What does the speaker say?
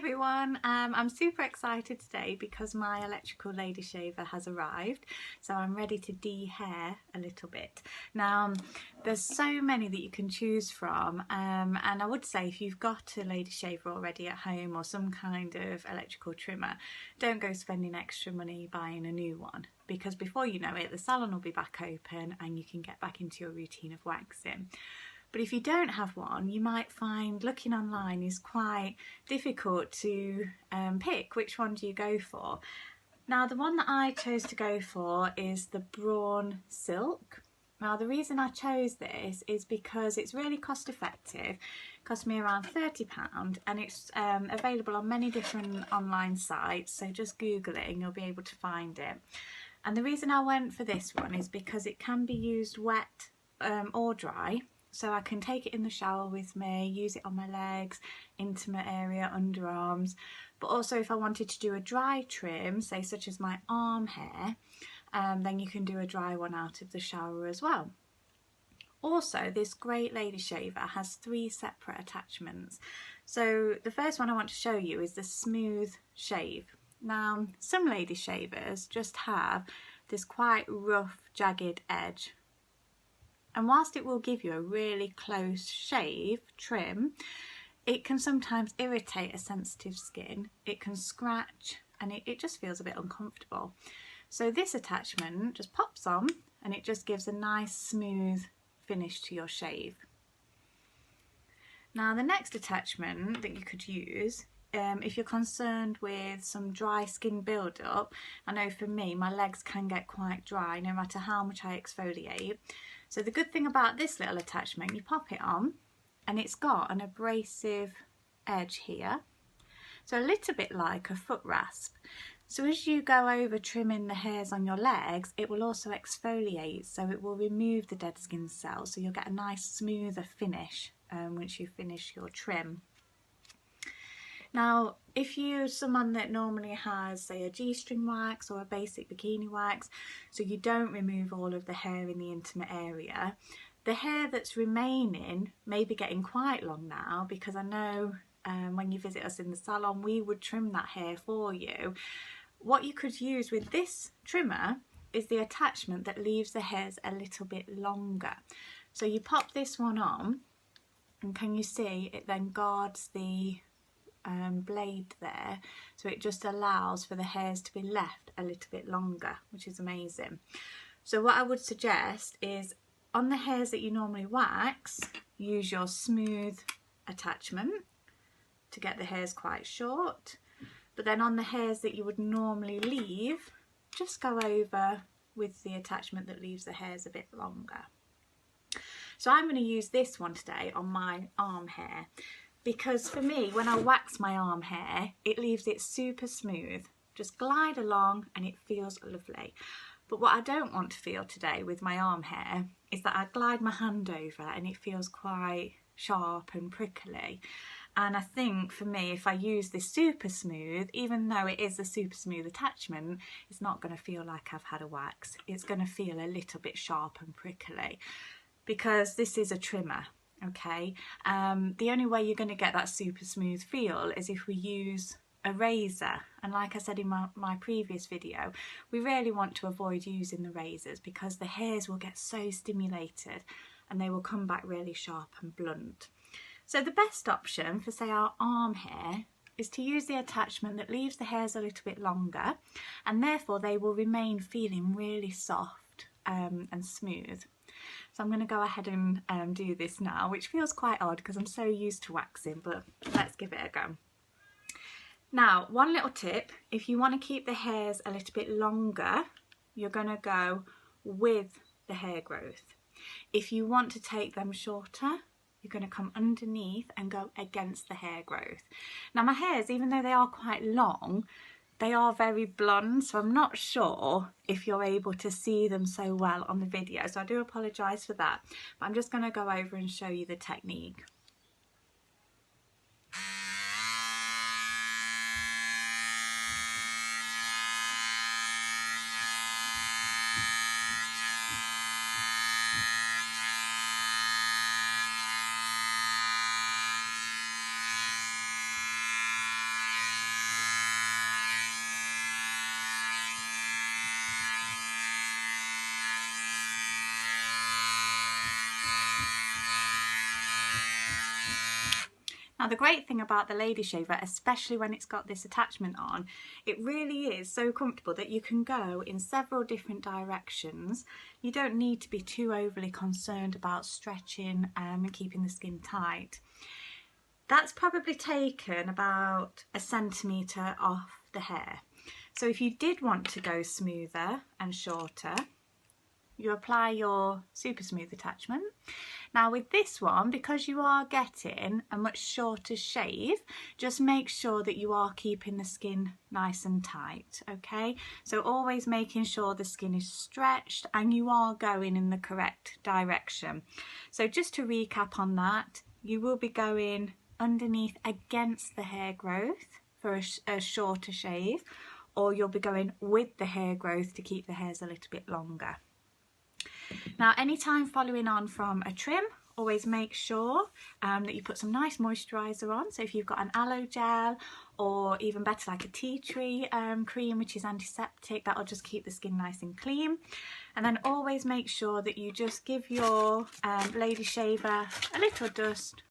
everyone, I'm super excited today because my electrical lady shaver has arrived, so I'm ready to de-hair a little bit. Now there's so many that you can choose from, and I would say if you've got a lady shaver already at home or some kind of electrical trimmer, don't go spending extra money buying a new one, because before you know it the salon will be back open and you can get back into your routine of waxing. But if you don't have one, you might find looking online is quite difficult to pick which one do you go for. Now the one that I chose to go for is the Braun Silk. Now the reason I chose this is because it's really cost effective. It cost me around £30 and it's available on many different online sites, so just Google it and you'll be able to find it. And the reason I went for this one is because it can be used wet or dry. So I can take it in the shower with me, use it on my legs, intimate area, underarms. But also if I wanted to do a dry trim, say such as my arm hair, then you can do a dry one out of the shower as well. Also, this great lady shaver has 3 separate attachments. So the first one I want to show you is the smooth shave. Now, some lady shavers just have this quite rough, jagged edge. And whilst it will give you a really close shave trim, it can sometimes irritate a sensitive skin. It can scratch and it just feels a bit uncomfortable. So this attachment just pops on and it just gives a nice smooth finish to your shave. Now the next attachment that you could use, if you're concerned with some dry skin build-up, I know for me my legs can get quite dry no matter how much I exfoliate. So the good thing about this little attachment, you pop it on and it's got an abrasive edge here, so a little bit like a foot rasp. So as you go over trimming the hairs on your legs, it will also exfoliate, so it will remove the dead skin cells, so you'll get a nice smoother finish once you finish your trim. Now, if you're someone that normally has, say, a G-string wax or a basic bikini wax, so you don't remove all of the hair in the intimate area, the hair that's remaining may be getting quite long now, because I know when you visit us in the salon, we would trim that hair for you. What you could use with this trimmer is the attachment that leaves the hairs a little bit longer. So you pop this one on, and can you see it then guards the blade there, so it just allows for the hairs to be left a little bit longer, which is amazing. So what I would suggest is on the hairs that you normally wax, use your smooth attachment to get the hairs quite short, but then on the hairs that you would normally leave, just go over with the attachment that leaves the hairs a bit longer. So I'm going to use this one today on my arm hair, because for me, when I wax my arm hair, it leaves it super smooth. Just glide along and it feels lovely. But what I don't want to feel today with my arm hair is that I glide my hand over and it feels quite sharp and prickly. And I think for me, if I use this super smooth, even though it is a super smooth attachment, it's not going to feel like I've had a wax. It's going to feel a little bit sharp and prickly, because this is a trimmer. Okay, the only way you're going to get that super smooth feel is if we use a razor, and like I said in my previous video, we really want to avoid using the razors because the hairs will get so stimulated and they will come back really sharp and blunt. So the best option for, say, our arm hair is to use the attachment that leaves the hairs a little bit longer, and therefore they will remain feeling really soft and smooth. So I'm going to go ahead and do this now, which feels quite odd because I'm so used to waxing, but let's give it a go. Now, one little tip, if you want to keep the hairs a little bit longer, you're going to go with the hair growth. If you want to take them shorter, you're going to come underneath and go against the hair growth. Now my hairs, even though they are quite long, they are very blonde, so I'm not sure if you're able to see them so well on the video, so I do apologise for that, but I'm just going to go over and show you the technique. Now the great thing about the Lady Shaver, especially when it's got this attachment on, it really is so comfortable that you can go in several different directions. You don't need to be too overly concerned about stretching and keeping the skin tight. That's probably taken about 1 centimetre off the hair. So if you did want to go smoother and shorter, you apply your super smooth attachment. Now with this one, because you are getting a much shorter shave, just make sure that you are keeping the skin nice and tight, okay? So always making sure the skin is stretched and you are going in the correct direction. So just to recap on that, you will be going underneath against the hair growth for a shorter shave, or you'll be going with the hair growth to keep the hairs a little bit longer. Now anytime following on from a trim, always make sure that you put some nice moisturiser on. So if you've got an aloe gel, or even better like a tea tree cream which is antiseptic, that'll just keep the skin nice and clean. And then always make sure that you just give your Lady Shaver a little dust